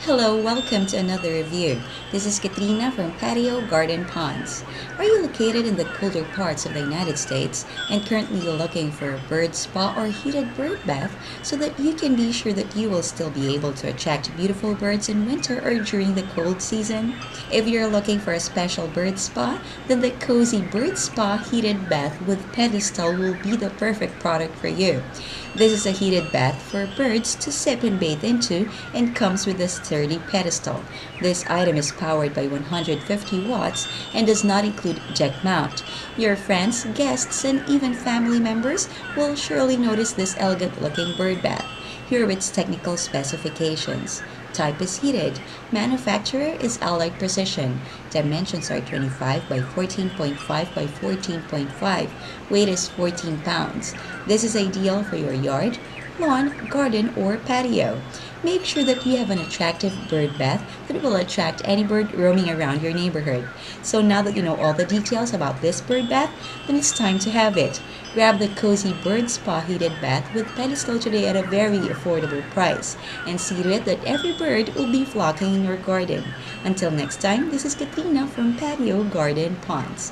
Hello, welcome to another review. This is Katrina from Patio Garden Ponds. Are you located in the colder parts of the United States and currently looking for a bird spa or heated bird bath so that you can be sure that you will still be able to attract beautiful birds in winter or during the cold season? If you're looking for a special bird spa, then the Kozy Bird Spa Heated Bath with Pedestal will be the perfect product for you. This is a heated bath for birds to sip and bathe into and comes with a sturdy pedestal. This item is powered by 150 watts and does not include jet mount. Your friends, guests, and even family members will surely notice this elegant looking bird bath. Here are its technical specifications. Type is heated. Manufacturer is Allied Precision. Dimensions are 25 by 14.5 by 14.5. Weight is 14 pounds. This is ideal for your yard, lawn, garden, or patio. Make sure that you have an attractive bird bath that will attract any bird roaming around your neighborhood. So now that you know all the details about this bird bath, then it's time to have it. Grab the Kozy Bird Spa Heated Bath with Pedestal today at a very affordable price and see to it that every bird will be flocking in your garden. Until next time, this is Katrina from Patio Garden Ponds.